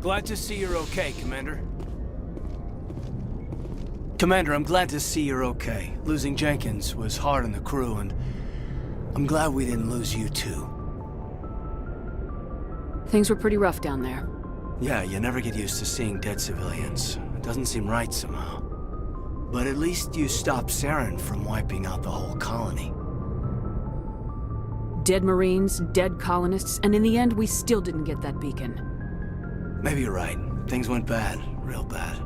Glad to see you're okay, Commander. Commander, I'm glad to see you're okay. Losing Jenkins was hard on the crew, and I'm glad we didn't lose you too. Things were pretty rough down there. Yeah, you never get used to seeing dead civilians. It doesn't seem right somehow. But at least you stopped Saren from wiping out the whole colony. Dead Marines, dead colonists, and in the end, we still didn't get that beacon. Maybe you're right. Things went bad. Real bad.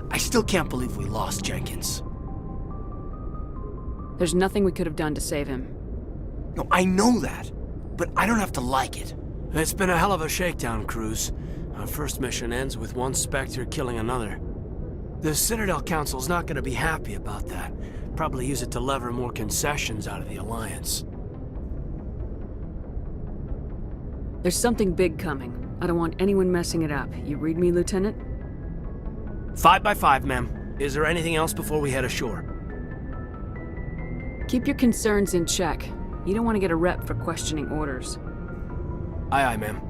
I still can't believe we lost Jenkins. There's nothing we could have done to save him. No, I know that. But I don't have to like it. It's been a hell of a shakedown, Cruz. Our first mission ends with one Spectre killing another. The Citadel Council's not gonna be happy about that. Probably use it to lever more concessions out of the Alliance. There's something big coming. I don't want anyone messing it up. You read me, Lieutenant? 5 by 5, ma'am. Is there anything else before we head ashore? Keep your concerns in check. You don't want to get a rep for questioning orders. Aye, aye, ma'am.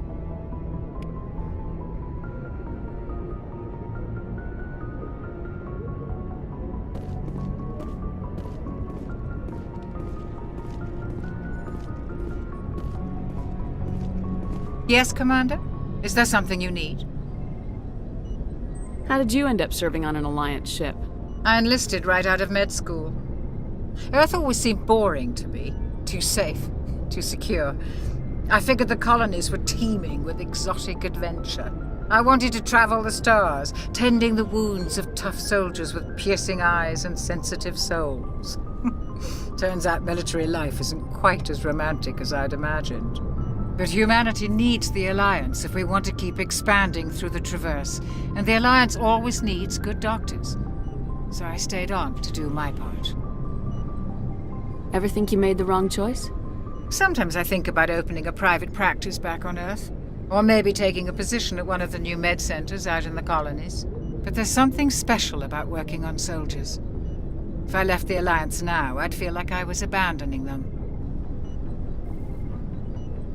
Yes, Commander? Is there something you need? How did you end up serving on an Alliance ship? I enlisted right out of med school. Earth always seemed boring to me. Too safe, too secure. I figured the colonies were teeming with exotic adventure. I wanted to travel the stars, tending the wounds of tough soldiers with piercing eyes and sensitive souls. Turns out military life isn't quite as romantic as I'd imagined. But humanity needs the Alliance if we want to keep expanding through the Traverse, and the Alliance always needs good doctors. So I stayed on to do my part. Ever think you made the wrong choice? Sometimes I think about opening a private practice back on Earth, or maybe taking a position at one of the new med centers out in the colonies. But there's something special about working on soldiers. If I left the Alliance now, I'd feel like I was abandoning them.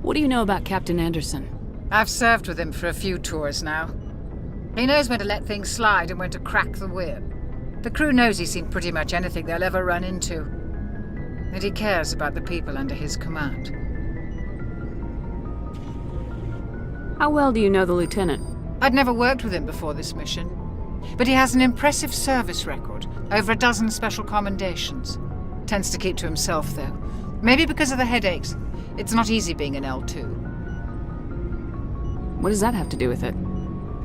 What do you know about Captain Anderson? I've served with him for a few tours now. He knows when to let things slide and when to crack the whip. The crew knows he's seen pretty much anything they'll ever run into. And he cares about the people under his command. How well do you know the Lieutenant? I'd never worked with him before this mission. But he has an impressive service record, over a dozen special commendations. Tends to keep to himself, though. Maybe because of the headaches. It's not easy being an L2. What does that have to do with it?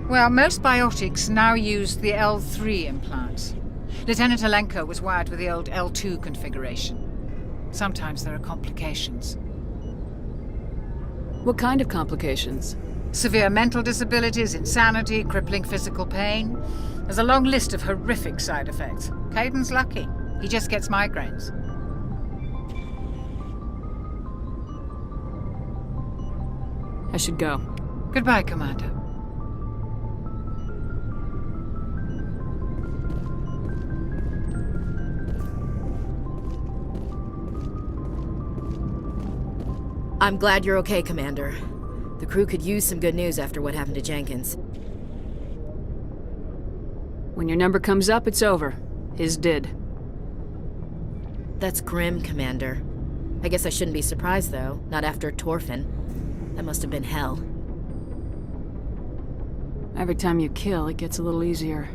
Well, most biotics now use the L3 implants. Lieutenant Alenko was wired with the old L2 configuration. Sometimes there are complications. What kind of complications? Severe mental disabilities, insanity, crippling physical pain. There's a long list of horrific side effects. Caden's lucky. He just gets migraines. I should go. Goodbye, Commander. I'm glad you're okay, Commander. The crew could use some good news after what happened to Jenkins. When your number comes up, it's over. His did. That's grim, Commander. I guess I shouldn't be surprised, though. Not after Torfin. That must have been hell. Every time you kill, it gets a little easier.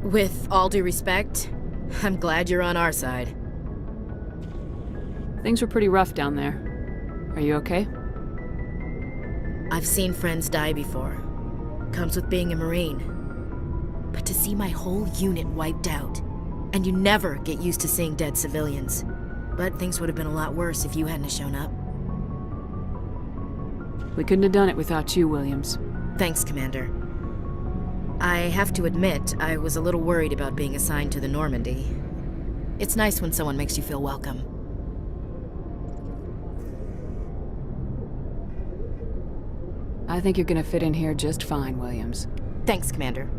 With all due respect, I'm glad you're on our side. Things were pretty rough down there. Are you okay? I've seen friends die before. Comes with being a Marine. But to see my whole unit wiped out, and you never get used to seeing dead civilians. But things would have been a lot worse if you hadn't shown up. We couldn't have done it without you, Williams. Thanks, Commander. I have to admit, I was a little worried about being assigned to the Normandy. It's nice when someone makes you feel welcome. I think you're gonna fit in here just fine, Williams. Thanks, Commander.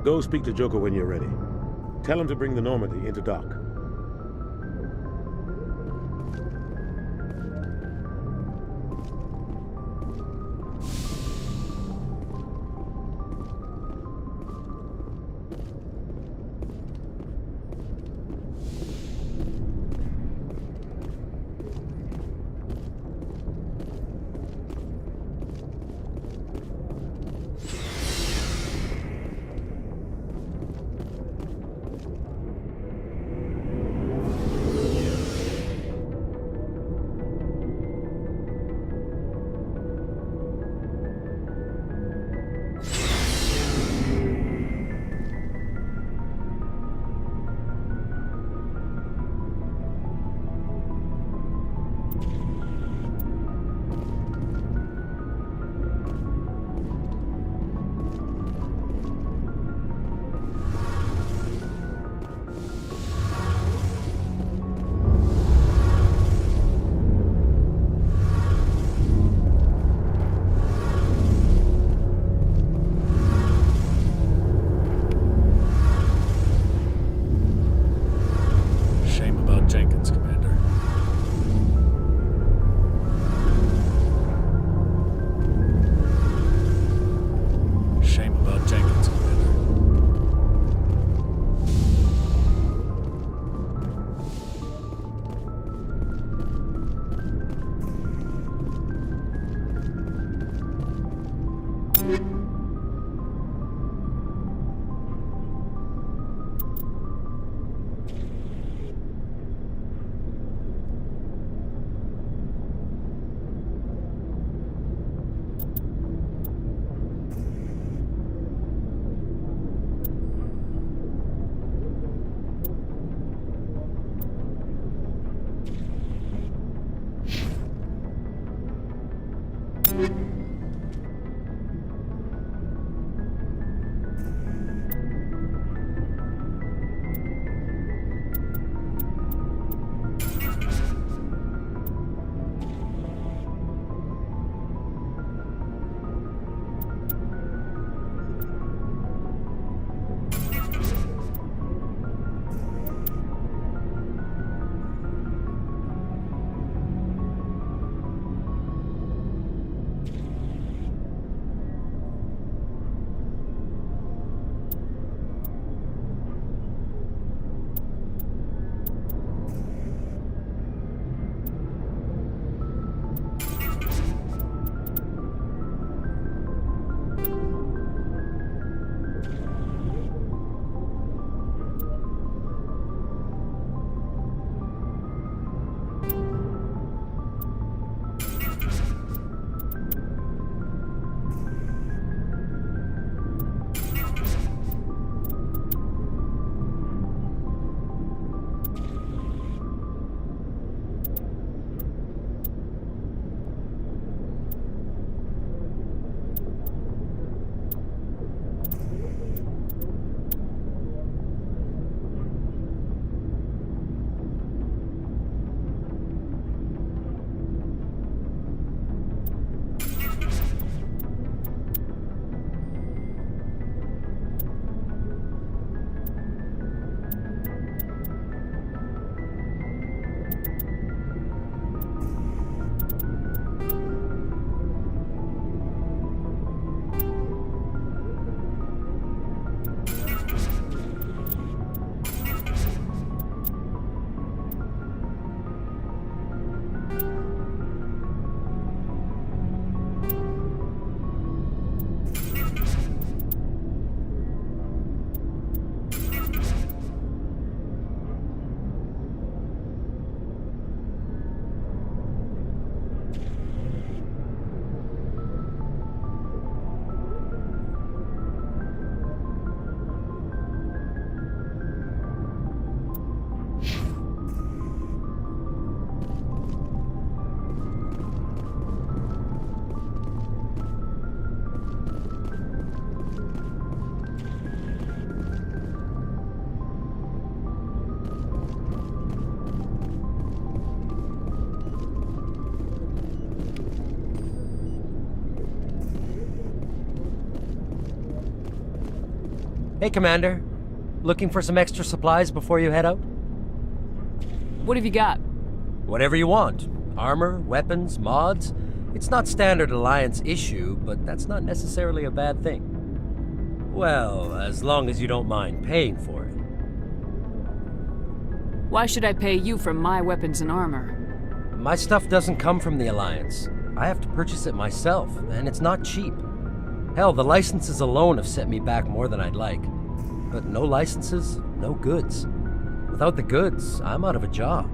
Go speak to Joker when you're ready. Tell him to bring the Normandy into dock. Jenkins, Commander. Shame about Jenkins, Commander. Hey, Commander. Looking for some extra supplies before you head out? What have you got? Whatever you want. Armor, weapons, mods. It's not standard Alliance issue, but that's not necessarily a bad thing. Well, as long as you don't mind paying for it. Why should I pay you for my weapons and armor? My stuff doesn't come from the Alliance. I have to purchase it myself, and it's not cheap. Hell, the licenses alone have set me back more than I'd like. But no licenses, no goods. Without the goods, I'm out of a job.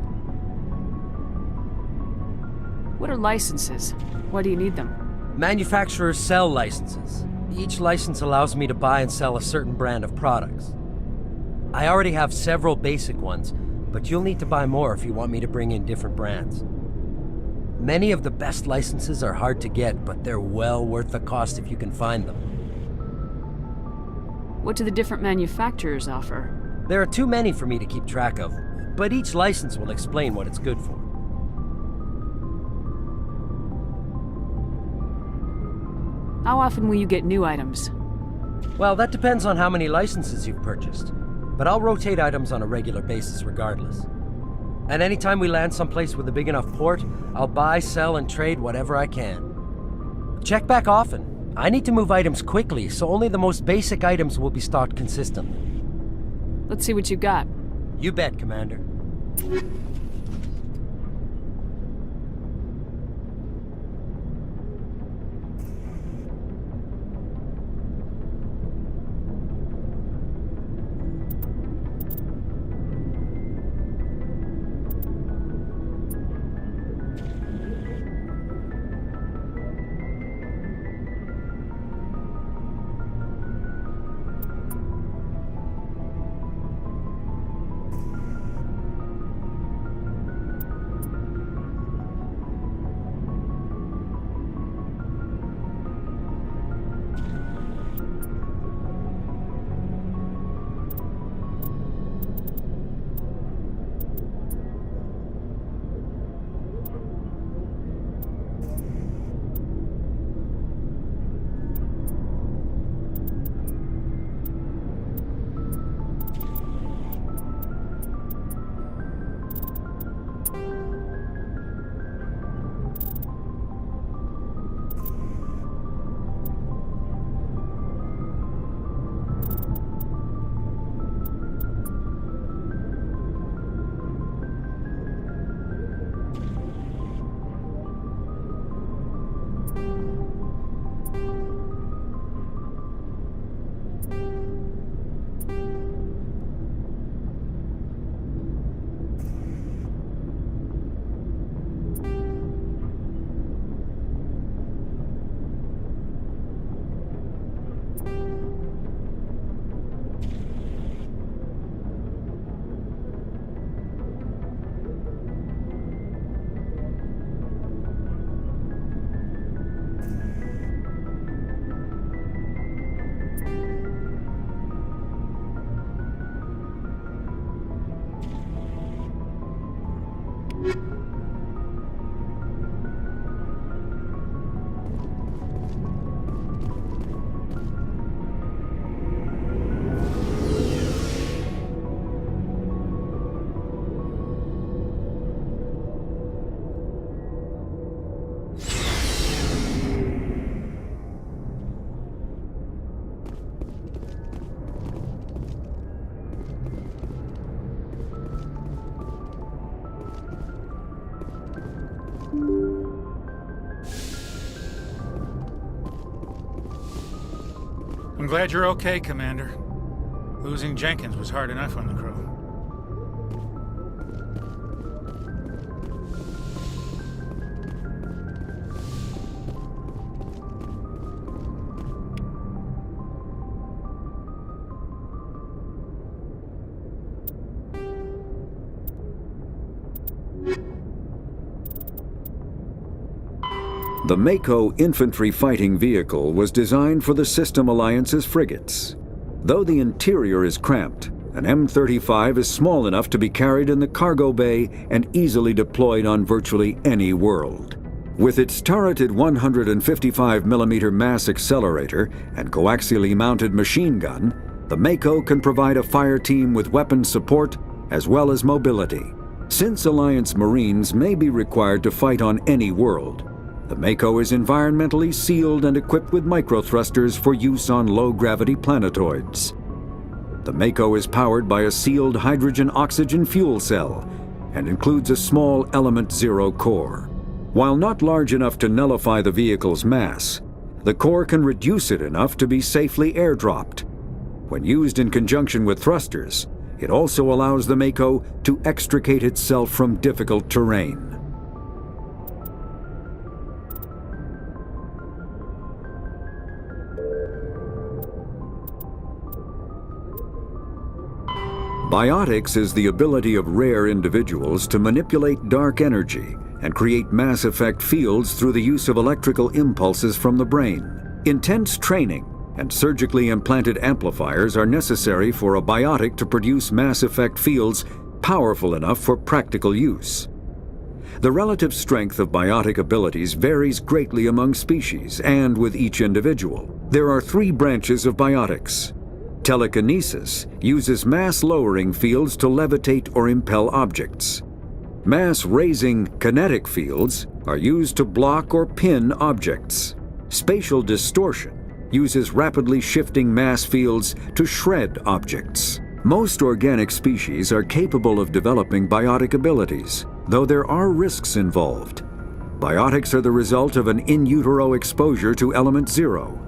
What are licenses? Why do you need them? Manufacturers sell licenses. Each license allows me to buy and sell a certain brand of products. I already have several basic ones, but you'll need to buy more if you want me to bring in different brands. Many of the best licenses are hard to get, but they're well worth the cost if you can find them. What do the different manufacturers offer? There are too many for me to keep track of, but each license will explain what it's good for. How often will you get new items? Well, that depends on how many licenses you've purchased, but I'll rotate items on a regular basis regardless. And anytime we land someplace with a big enough port, I'll buy, sell, and trade whatever I can. Check back often. I need to move items quickly, so only the most basic items will be stocked consistently. Let's see what you got. You bet, Commander. I'm glad you're okay, Commander. Losing Jenkins was hard enough on the crew. The Mako infantry fighting vehicle was designed for the System Alliance's frigates. Though the interior is cramped, an M35 is small enough to be carried in the cargo bay and easily deployed on virtually any world. With its turreted 155mm mass accelerator and coaxially mounted machine gun, the Mako can provide a fire team with weapons support as well as mobility. Since Alliance Marines may be required to fight on any world, the Mako is environmentally sealed and equipped with microthrusters for use on low-gravity planetoids. The Mako is powered by a sealed hydrogen-oxygen fuel cell and includes a small Element 0 core. While not large enough to nullify the vehicle's mass, the core can reduce it enough to be safely airdropped. When used in conjunction with thrusters, it also allows the Mako to extricate itself from difficult terrain. Biotics is the ability of rare individuals to manipulate dark energy and create mass effect fields through the use of electrical impulses from the brain. Intense training and surgically implanted amplifiers are necessary for a biotic to produce mass effect fields powerful enough for practical use. The relative strength of biotic abilities varies greatly among species and with each individual. There are 3 branches of biotics. Telekinesis uses mass-lowering fields to levitate or impel objects. Mass-raising kinetic fields are used to block or pin objects. Spatial distortion uses rapidly shifting mass fields to shred objects. Most organic species are capable of developing biotic abilities, though there are risks involved. Biotics are the result of an in utero exposure to Element 0.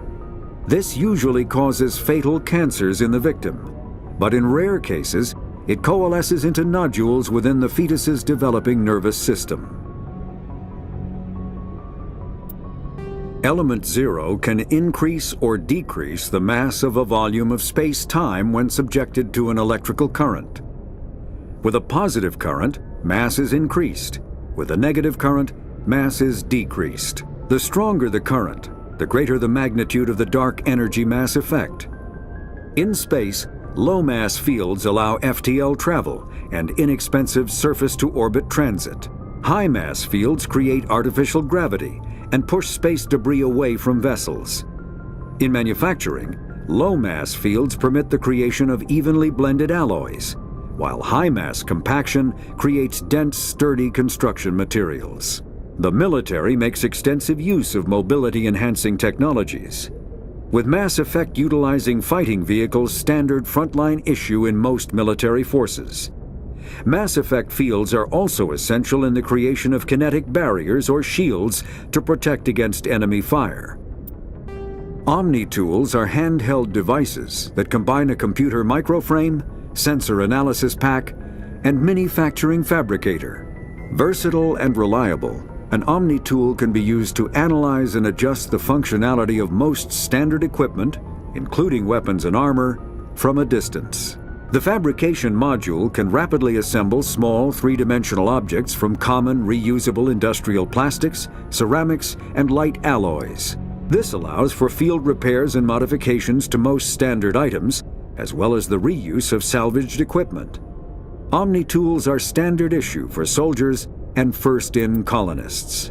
This usually causes fatal cancers in the victim, but in rare cases, it coalesces into nodules within the fetus's developing nervous system. Element 0 can increase or decrease the mass of a volume of space-time when subjected to an electrical current. With a positive current, mass is increased. With a negative current, mass is decreased. The stronger the current, the greater the magnitude of the dark energy mass effect. In space, low-mass fields allow FTL travel and inexpensive surface-to-orbit transit. High-mass fields create artificial gravity and push space debris away from vessels. In manufacturing, low-mass fields permit the creation of evenly blended alloys, while high-mass compaction creates dense, sturdy construction materials. The military makes extensive use of mobility-enhancing technologies, with mass effect utilizing fighting vehicles standard frontline issue in most military forces. Mass effect fields are also essential in the creation of kinetic barriers or shields to protect against enemy fire. Omni-tools are handheld devices that combine a computer microframe, sensor analysis pack, and manufacturing fabricator. Versatile and reliable, an Omni-tool can be used to analyze and adjust the functionality of most standard equipment, including weapons and armor, from a distance. The fabrication module can rapidly assemble small three-dimensional objects from common reusable industrial plastics, ceramics, and light alloys. This allows for field repairs and modifications to most standard items, as well as the reuse of salvaged equipment. Omni-tools are standard issue for soldiers and first-in colonists.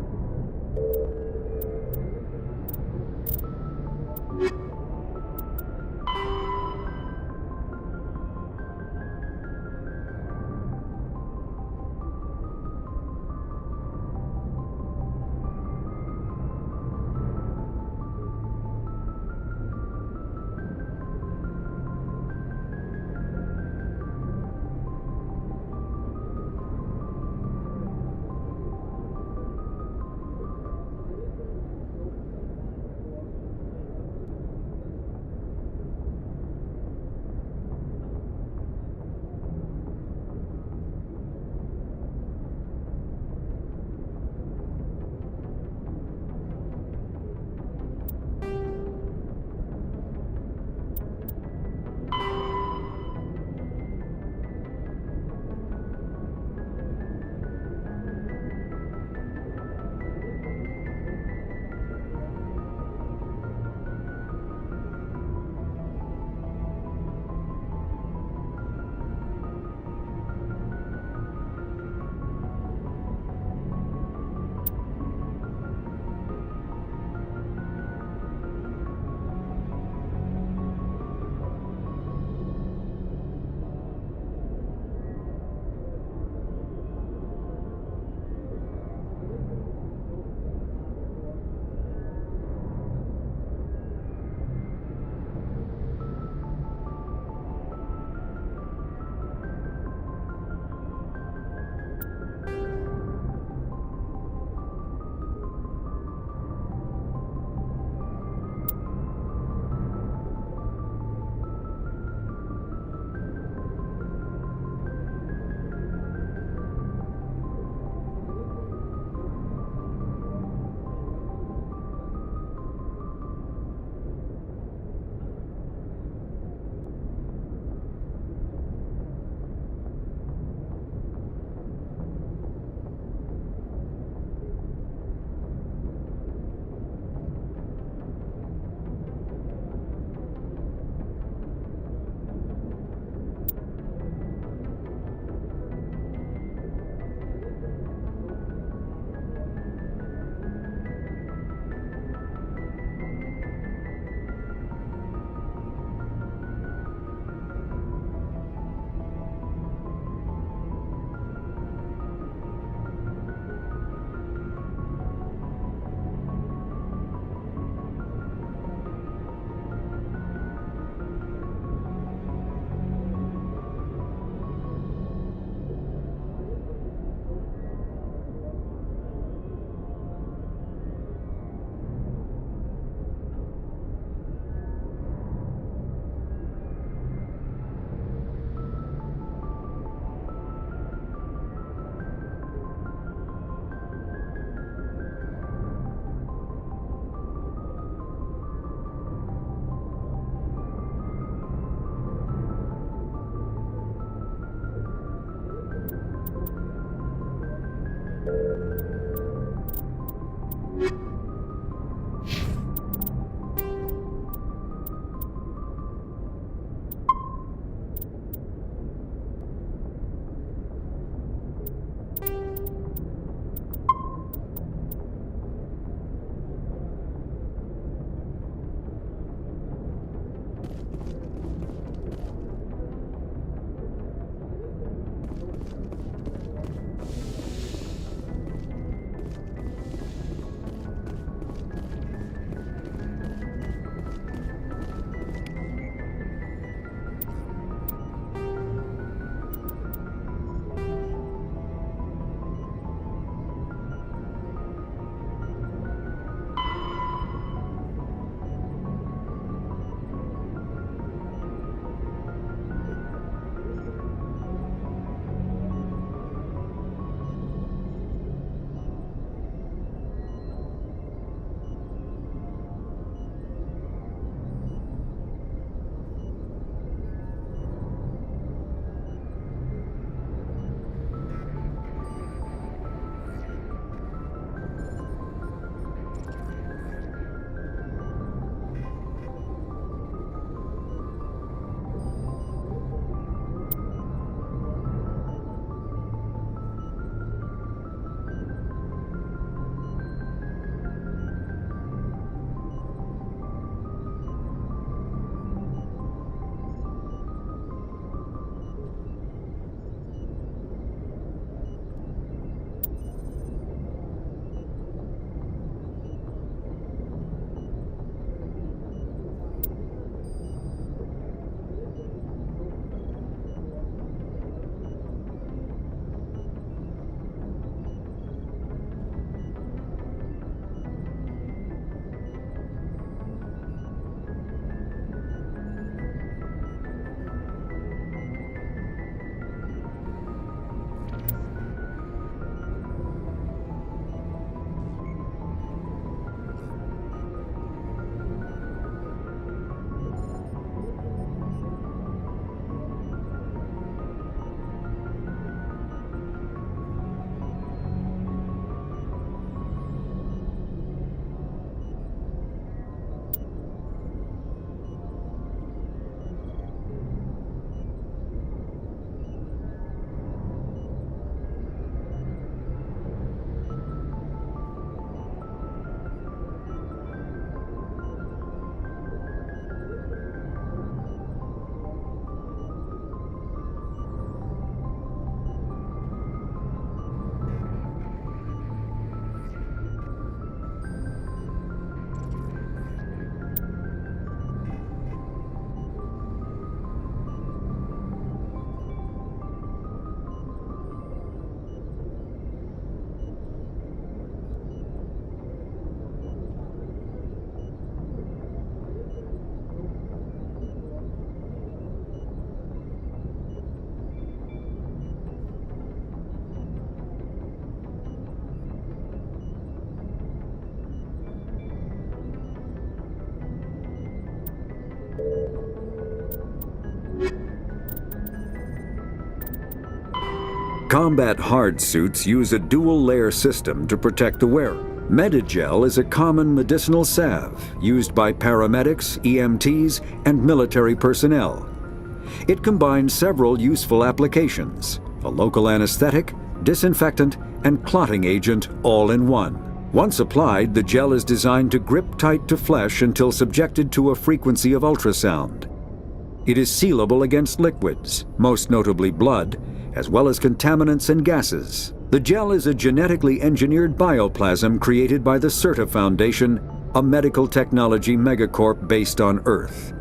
Combat hard suits use a dual-layer system to protect the wearer. Medigel is a common medicinal salve used by paramedics, EMTs, and military personnel. It combines several useful applications: a local anesthetic, disinfectant, and clotting agent all in one. Once applied, the gel is designed to grip tight to flesh until subjected to a frequency of ultrasound. It is sealable against liquids, most notably blood, as well as contaminants and gases. The gel is a genetically engineered bioplasm created by the CERTA Foundation, a medical technology megacorp based on Earth.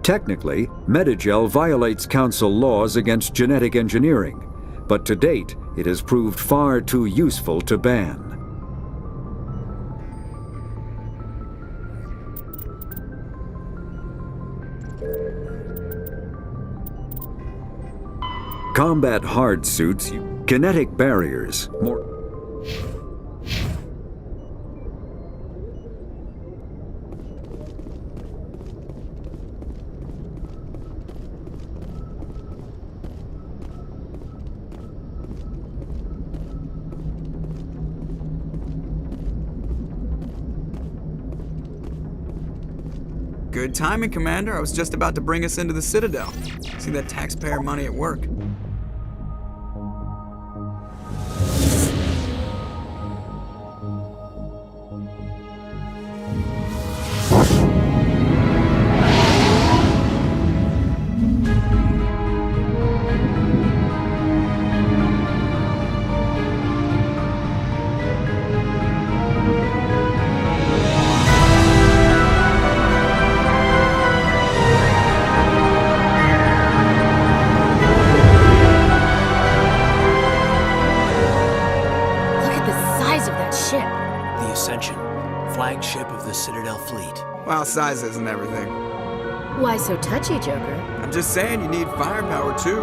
Technically, Medigel violates Council laws against genetic engineering, but to date, it has proved far too useful to ban. Combat hard suits, kinetic barriers, more... Good timing, Commander. I was just about to bring us into the Citadel. See that taxpayer money at work. Flagship of the Citadel fleet. Well, size isn't everything. Why so touchy, Joker? I'm just saying you need firepower too.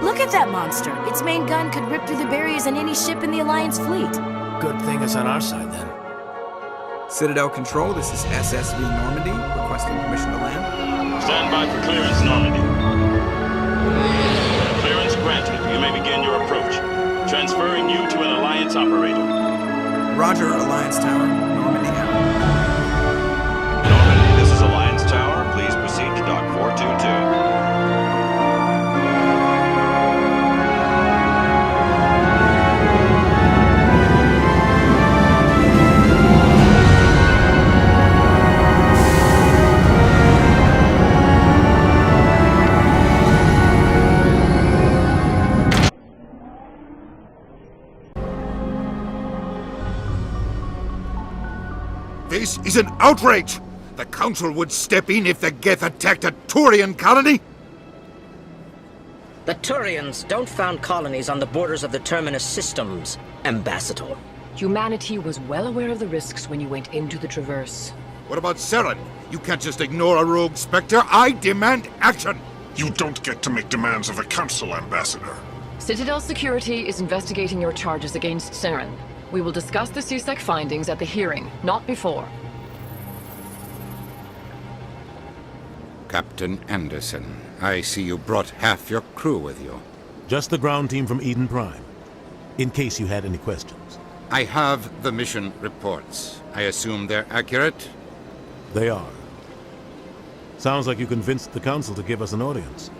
Look at that monster. Its main gun could rip through the barriers in any ship in the Alliance fleet. Good thing it's on our side then. Citadel Control, this is SSV Normandy, requesting permission to land. Stand by for clearance, Normandy. Clearance granted. You may begin your approach. Transferring you to an Alliance operator. Roger, Alliance Tower. Normandy out. Normandy, this is Alliance Tower. Please proceed to Dock 422. This is an outrage! The Council would step in if the Geth attacked a Turian colony? The Turians don't found colonies on the borders of the Terminus systems, Ambassador. Humanity was well aware of the risks when you went into the Traverse. What about Saren? You can't just ignore a rogue Spectre. I demand action! You don't get to make demands of the Council, Ambassador. Citadel Security is investigating your charges against Saren. We will discuss the CSEC findings at the hearing, not before. Captain Anderson, I see you brought half your crew with you. Just the ground team from Eden Prime, in case you had any questions. I have the mission reports. I assume they're accurate? They are. Sounds like you convinced the Council to give us an audience.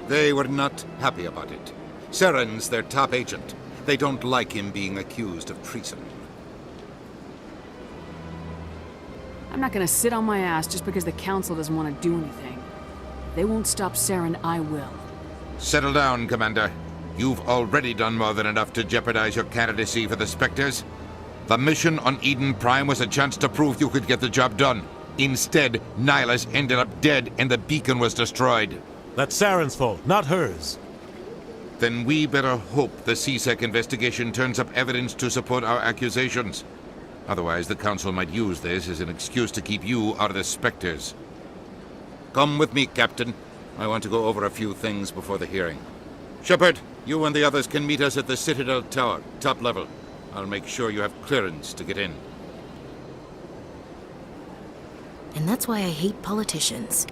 They were not happy about it. Saren's their top agent. They don't like him being accused of treason. I'm not gonna sit on my ass just because the Council doesn't want to do anything. If they won't stop Saren, I will. Settle down, Commander. You've already done more than enough to jeopardize your candidacy for the Spectres. The mission on Eden Prime was a chance to prove you could get the job done. Instead, Nihilus ended up dead and the beacon was destroyed. That's Saren's fault, not hers. Then we better hope the CSEC investigation turns up evidence to support our accusations. Otherwise, the Council might use this as an excuse to keep you out of the Spectres. Come with me, Captain. I want to go over a few things before the hearing. Shepard, you and the others can meet us at the Citadel Tower, top level. I'll make sure you have clearance to get in. And that's why I hate politicians.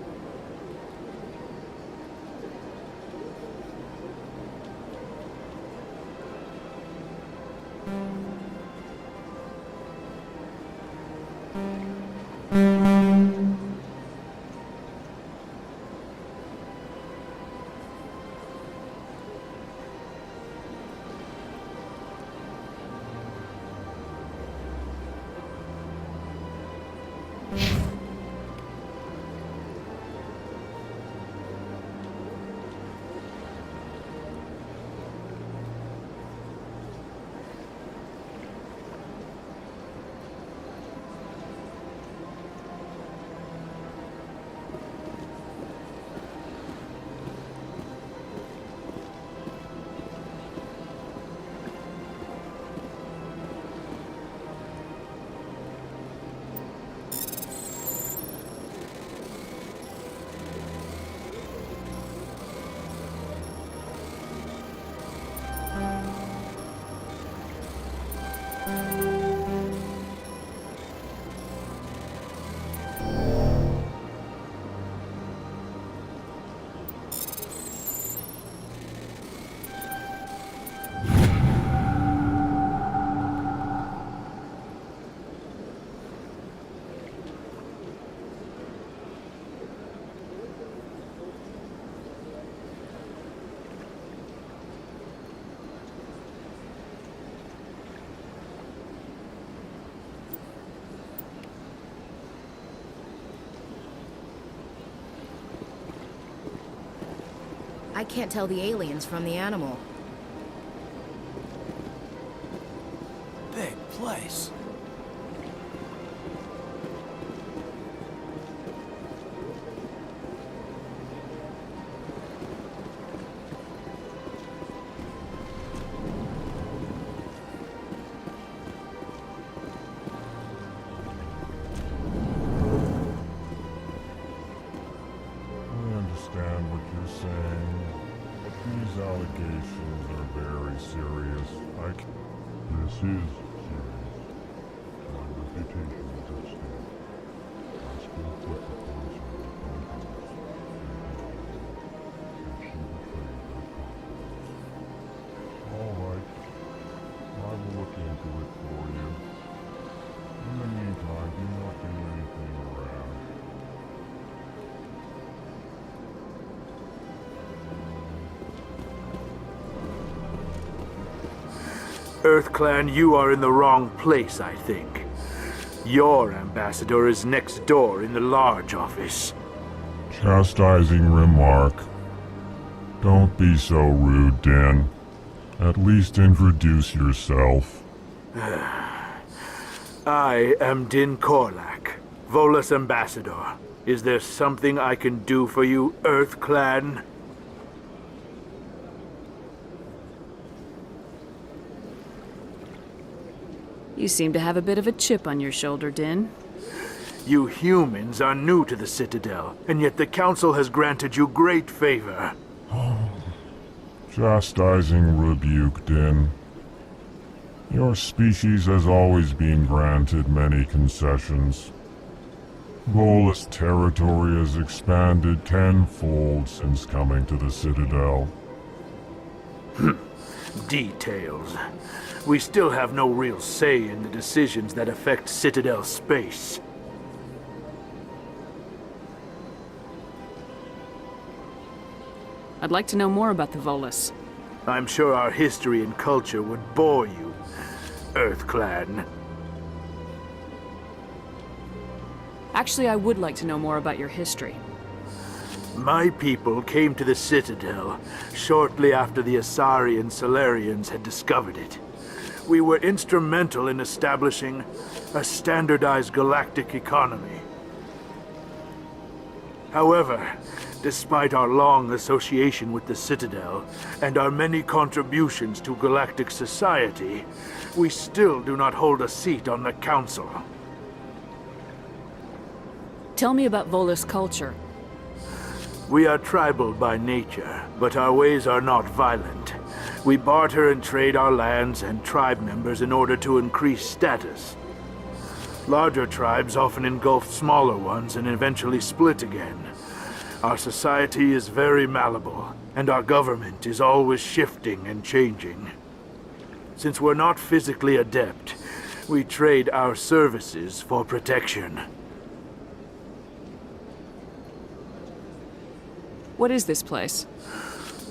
I can't tell the aliens from the animal. Big place. I understand what you're saying, but these allegations are very serious. This is serious. My reputation is at stake. I spoke with the consul of Honduras, and she betrayed her confidence. All right. I will look into it for you. In the meantime, do not do anything rash. EarthClan, you are in the wrong place, I think. Your ambassador is next door in the large office. Chastising remark. Don't be so rude, Din. At least introduce yourself. I am Din Korlak, Volus ambassador. Is there something I can do for you, EarthClan? You seem to have a bit of a chip on your shoulder, Din. You humans are new to the Citadel, and yet the Council has granted you great favor. Chastising rebuke, Din. Your species has always been granted many concessions. Volus territory has expanded tenfold since coming to the Citadel. Details. We still have no real say in the decisions that affect Citadel space. I'd like to know more about the Volus. I'm sure our history and culture would bore you, EarthClan. Actually, I would like to know more about your history. My people came to the Citadel shortly after the Asari and Solarians had discovered it. We were instrumental in establishing a standardized galactic economy. However, despite our long association with the Citadel and our many contributions to galactic society, we still do not hold a seat on the Council. Tell me about Volus culture. We are tribal by nature, but our ways are not violent. We barter and trade our lands and tribe members in order to increase status. Larger tribes often engulf smaller ones and eventually split again. Our society is very malleable, and our government is always shifting and changing. Since we're not physically adept, We trade our services for protection. What is this place?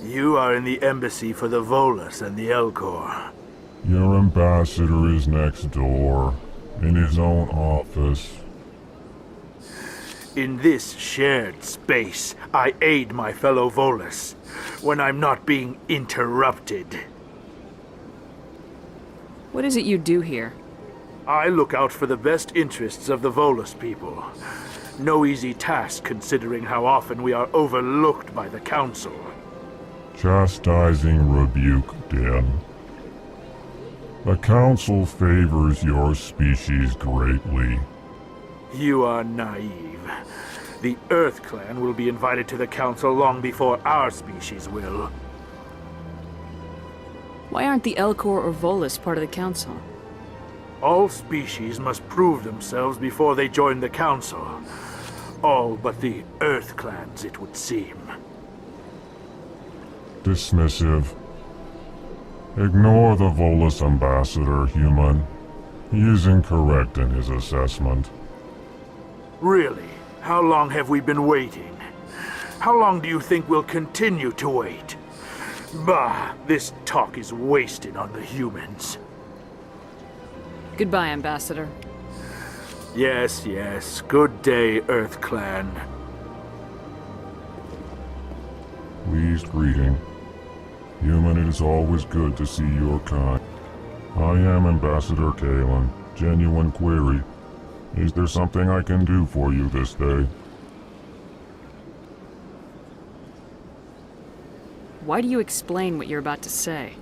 You are in the embassy for the Volus and the Elcor. Your ambassador is next door, in his own office. In this shared space, I aid my fellow Volus when I'm not being interrupted. What is it you do here? I look out for the best interests of the Volus people. No easy task considering how often we are overlooked by the Council. Chastising rebuke, Din. The Council favors your species greatly. You are naive. The Earth Clan will be invited to the Council long before our species will. Why aren't the Elcor or Volus part of the Council? All species must prove themselves before they join the Council. All but the Earth Clans, it would seem. Dismissive. Ignore the Volus ambassador, human. He is incorrect in his assessment. Really? How long have we been waiting? How long do you think we'll continue to wait? Bah, this talk is wasted on the humans. Goodbye, Ambassador. Yes, yes. Good day, Earth Clan. Pleased greeting. Human, it is always good to see your kind. I am Ambassador Kalen. Genuine query. Is there something I can do for you this day? Why do you explain what you're about to say?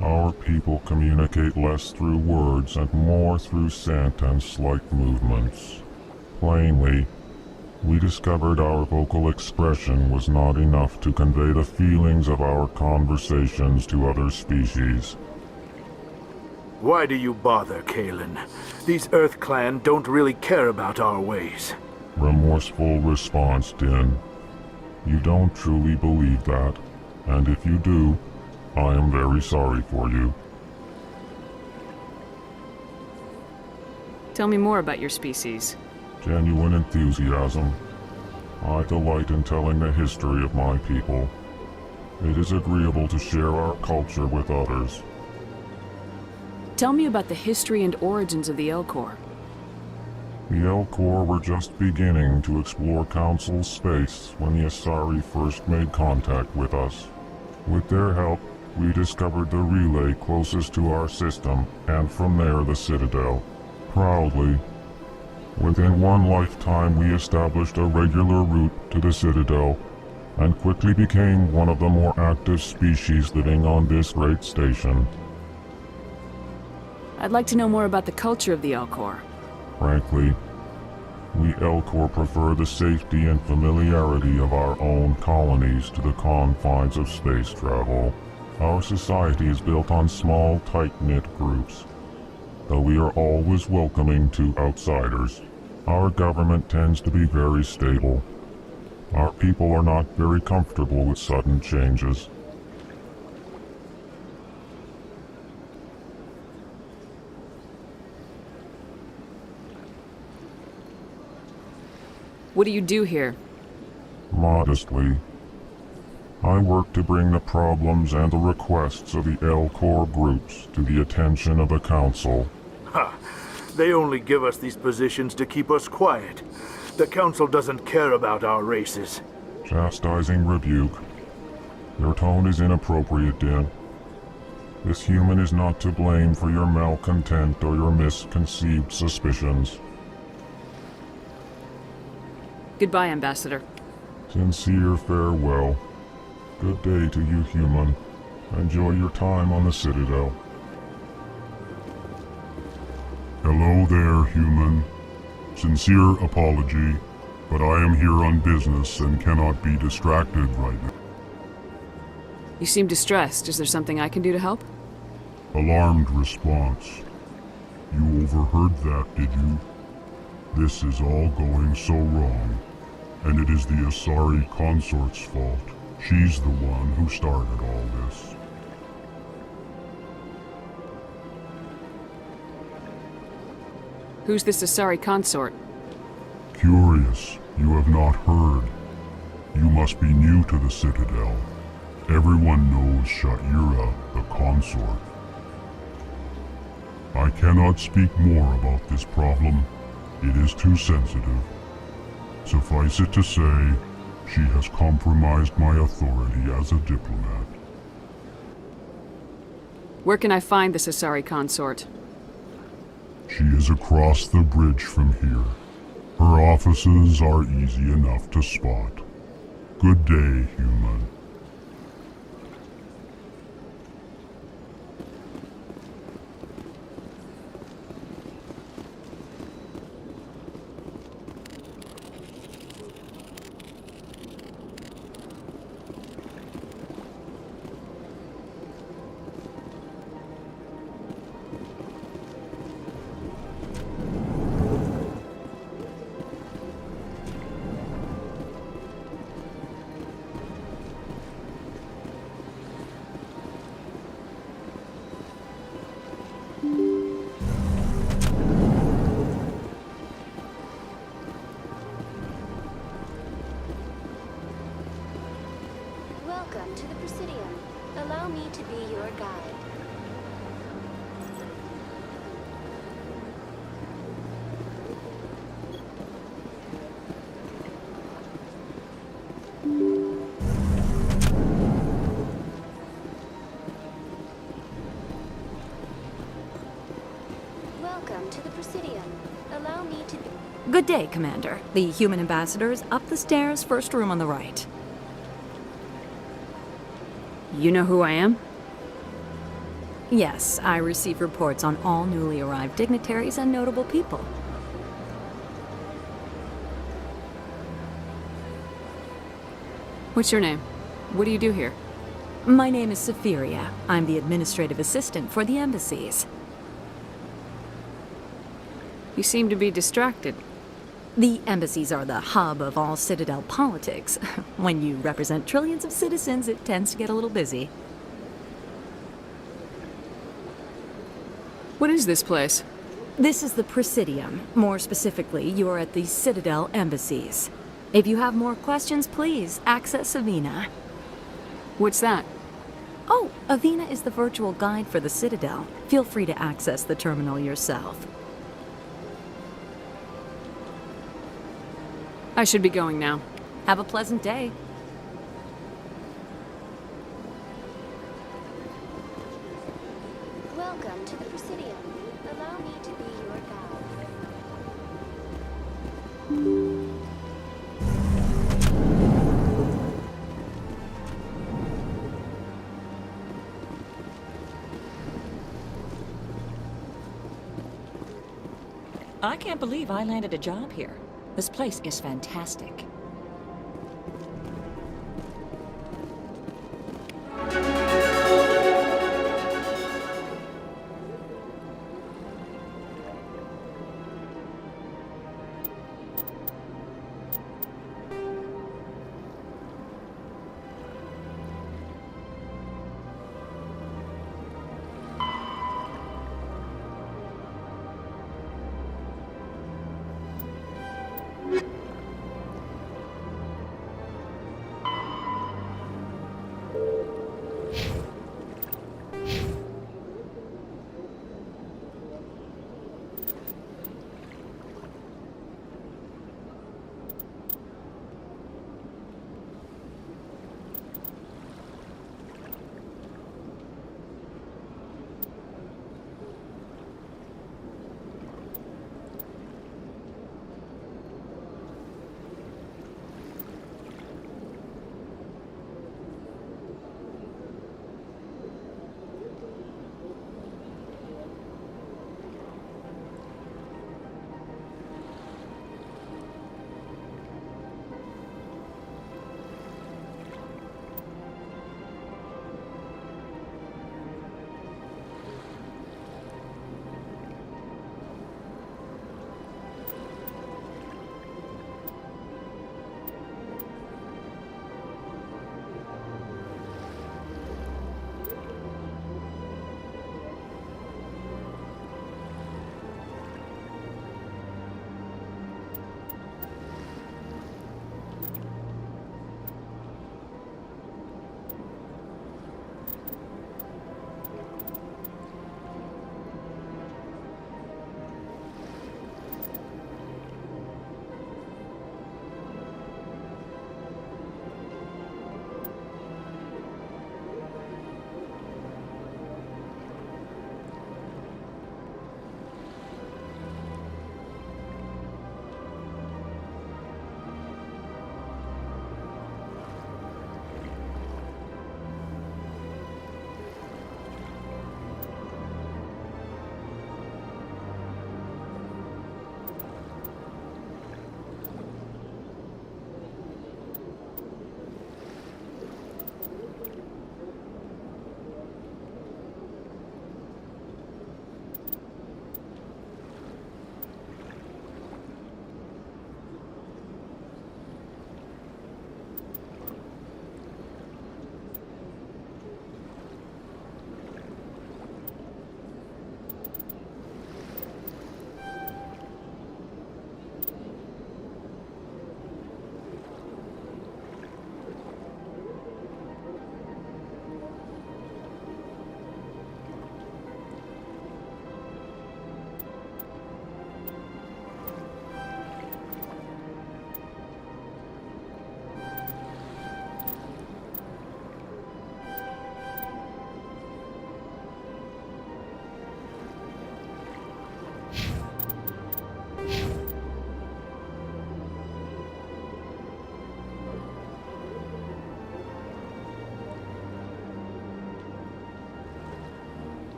Our people communicate less through words and more through scent and slight movements. Plainly, we discovered our vocal expression was not enough to convey the feelings of our conversations to other species. Why do you bother, Kalen? These Earth Clan don't really care about our ways. Remorseful response, Din. You don't truly believe that, and if you do, I am very sorry for you. Tell me more about your species. Genuine enthusiasm. I delight in telling the history of my people. It is agreeable to share our culture with others. Tell me about the history and origins of the Elcor. The Elcor were just beginning to explore Council space when the Asari first made contact with us. With their help, we discovered the relay closest to our system, and from there the Citadel. Proudly, within one lifetime we established a regular route to the Citadel, and quickly became one of the more active species living on this great station. I'd like to know more about the culture of the Elcor. Frankly, we Elcor prefer the safety and familiarity of our own colonies to the confines of space travel. Our society is built on small, tight-knit groups, though we are always welcoming to outsiders. Our government tends to be very stable. Our people are not very comfortable with sudden changes. What do you do here? Modestly, I work to bring the problems and the requests of the Elcor groups to the attention of the Council. Ha! They only give us these positions to keep us quiet. The Council doesn't care about our races. Chastising rebuke. Your tone is inappropriate, Din. This human is not to blame for your malcontent or your misconceived suspicions. Goodbye, Ambassador. Sincere farewell. Good day to you, human. Enjoy your time on the Citadel. Hello there, human. Sincere apology, but I am here on business and cannot be distracted right now. You seem distressed. Is there something I can do to help? Alarmed response. You overheard that, did you? This is all going so wrong, and it is the Asari consort's fault. She's the one who started all this. Who's this Asari consort? Curious, you have not heard. You must be new to the Citadel. Everyone knows Sha'ira, the consort. I cannot speak more about this problem. It is too sensitive. Suffice it to say, she has compromised my authority as a diplomat. Where can I find this Asari consort? She is across the bridge from here. Her offices are easy enough to spot. Good day, human. Welcome to the Presidium. Allow me to be your guide. Welcome to the Presidium. Allow me to be... Good day, Commander. The human ambassador is up the stairs, first room on the right. You know who I am? Yes, I receive reports on all newly arrived dignitaries and notable people. What's your name? What do you do here? My name is Safiria. I'm the administrative assistant for the embassies. You seem to be distracted. The embassies are the hub of all Citadel politics. When you represent trillions of citizens, it tends to get a little busy. What is this place? This is the Presidium. More specifically, you are at the Citadel embassies. If you have more questions, please access Avina. What's that? Oh, Avina is the virtual guide for the Citadel. Feel free to access the terminal yourself. I should be going now. Have a pleasant day. Welcome to the Presidium. Allow me to be your guide. I can't believe I landed a job here. This place is fantastic.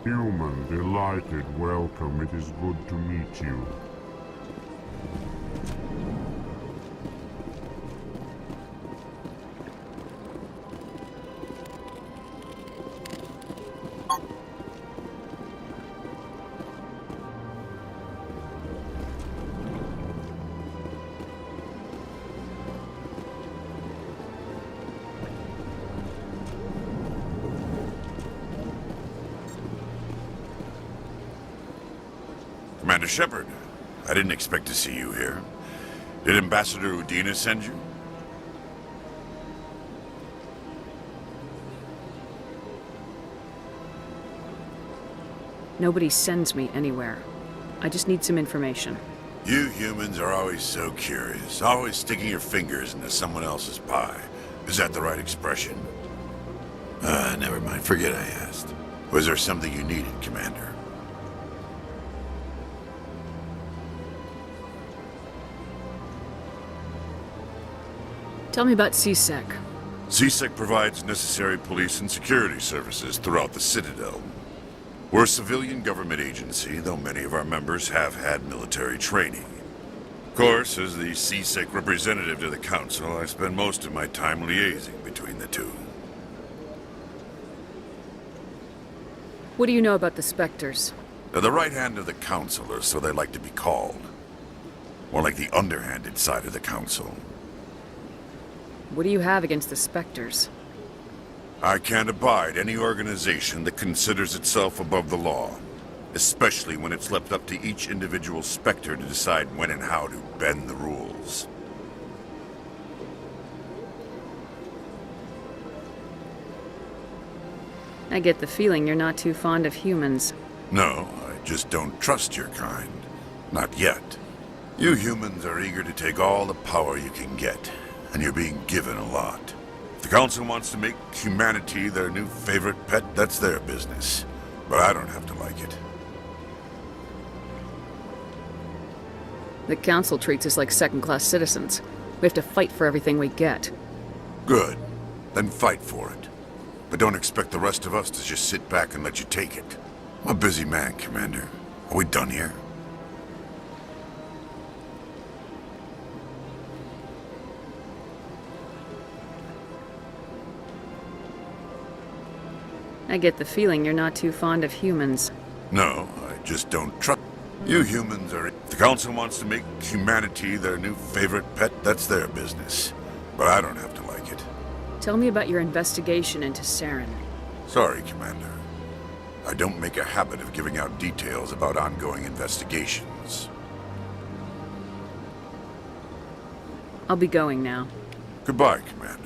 Human, delighted, welcome. It is good to meet you. Commander Shepard, I didn't expect to see you here. Did Ambassador Udina send you? Nobody sends me anywhere. I just need some information. You humans are always so curious, always sticking your fingers into someone else's pie. Is that the right expression? Never mind, forget I asked. Was there something you needed, Commander? Tell me about C-Sec. C-Sec provides necessary police and security services throughout the Citadel. We're a civilian government agency, though many of our members have had military training. Of course, as the C-Sec representative to the Council, I spend most of my time liaising between the two. What do you know about the Spectres? They're the right hand of the Council, or so they like to be called. More like the underhanded side of the Council. What do you have against the Spectres? I can't abide any organization that considers itself above the law, especially when it's left up to each individual Spectre to decide when and how to bend the rules. I get the feeling you're not too fond of humans. No, I just don't trust your kind. Not yet. You humans are eager to take all the power you can get, and you're being given a lot. If the Council wants to make humanity their new favorite pet, that's their business. But I don't have to like it. The Council treats us like second-class citizens. We have to fight for everything we get. Good. Then fight for it. But don't expect the rest of us to just sit back and let you take it. I'm a busy man, Commander. Are we done here? I get the feeling you're not too fond of humans. No, I just don't trust. You humans are... If the Council wants to make humanity their new favorite pet, that's their business. But I don't have to like it. Tell me about your investigation into Saren. Sorry, Commander. I don't make a habit of giving out details about ongoing investigations. I'll be going now. Goodbye, Commander.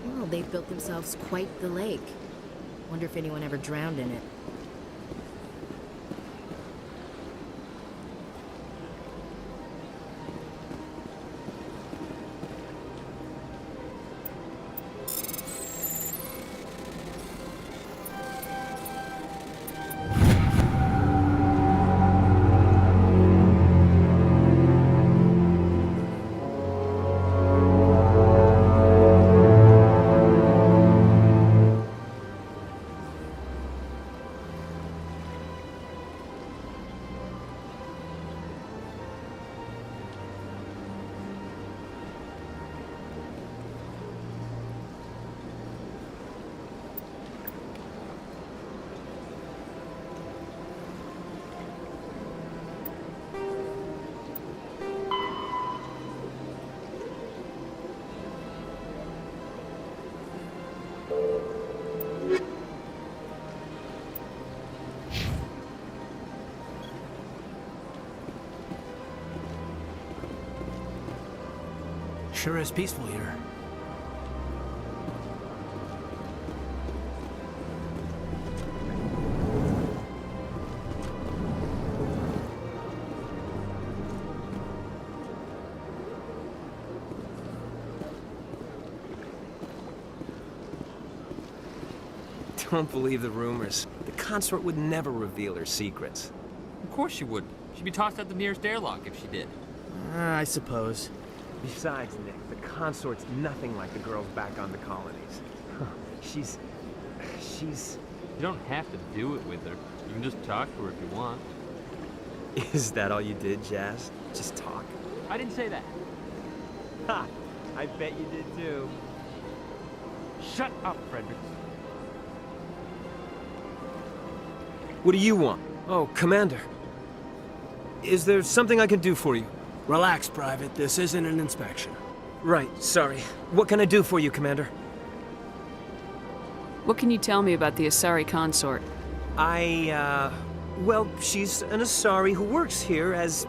Well, they've built themselves quite the lake. Wonder if anyone ever drowned in it. Sure is peaceful here. Don't believe the rumors. The consort would never reveal her secrets. Of course she would. She She'd be tossed out the nearest airlock if she did. I suppose. Besides, Nick, the consort's nothing like the girls back on the colonies. She's... You don't have to do it with her. You can just talk to her if you want. Is that all you did, Jazz? Just talk? I didn't say that. Ha! I bet you did too. Shut up, Frederick. What do you want? Oh, Commander. Is there something I can do for you? Relax, Private. This isn't an inspection. Right, sorry. What can I do for you, Commander? What can you tell me about the Asari consort? Well, she's an Asari who works here as...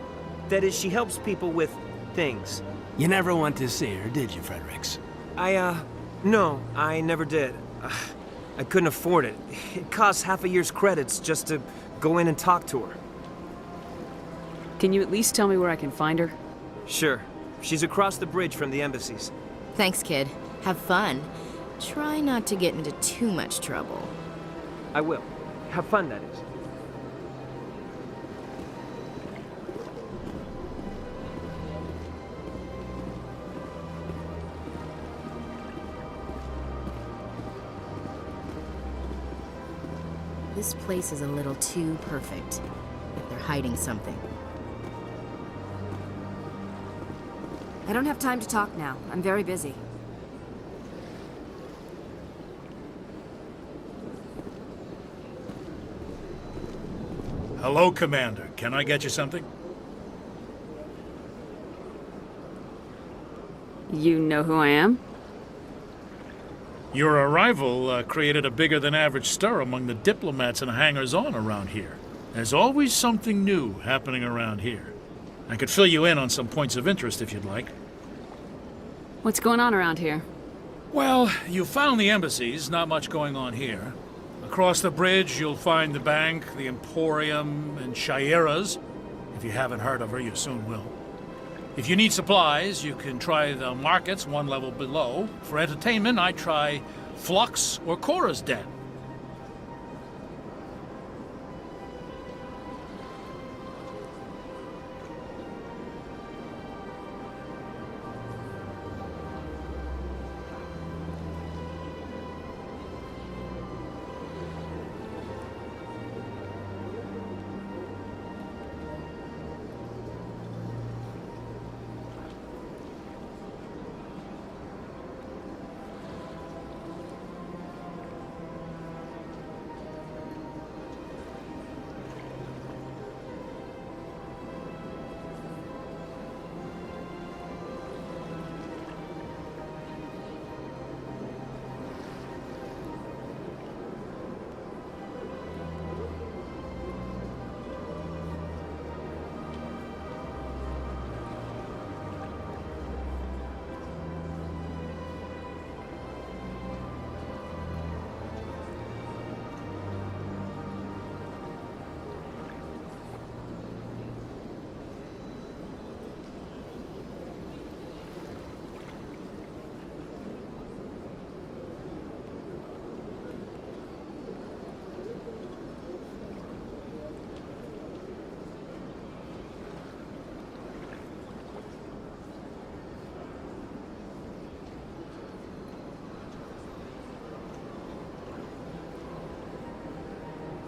That is, she helps people with things. You never went to see her, did you, Fredericks? No, I never did. I couldn't afford it. It costs half a year's credits just to go in and talk to her. Can you at least tell me where I can find her? Sure. She's across the bridge from the embassies. Thanks, kid. Have fun. Try not to get into too much trouble. I will. Have fun, that is. This place is a little too perfect. If they're hiding something. I don't have time to talk now. I'm very busy. Hello, Commander. Can I get you something? You know who I am? Your arrival created a bigger-than-average stir among the diplomats and hangers-on around here. There's always something new happening around here. I could fill you in on some points of interest if you'd like. What's going on around here? Well, you found the embassies, not much going on here. Across the bridge, you'll find the bank, the Emporium, and Shaira's. If you haven't heard of her, you soon will. If you need supplies, you can try the markets one level below. For entertainment, I try Flux or Cora's Den.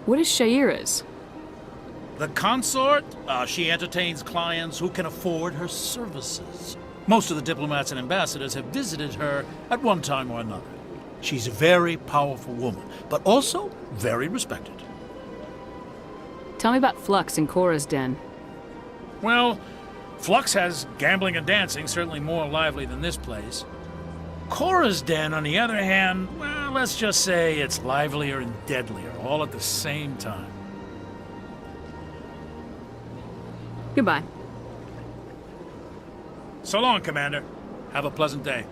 What is Shaira's? The consort? She entertains clients who can afford her services. Most of the diplomats and ambassadors have visited her at one time or another. She's a very powerful woman, but also very respected. Tell me about Flux and Cora's Den. Well, Flux has gambling and dancing, certainly more lively than this place. Cora's Den, on the other hand, well, let's just say it's livelier and deadlier, all at the same time. Goodbye. So long, Commander. Have a pleasant day.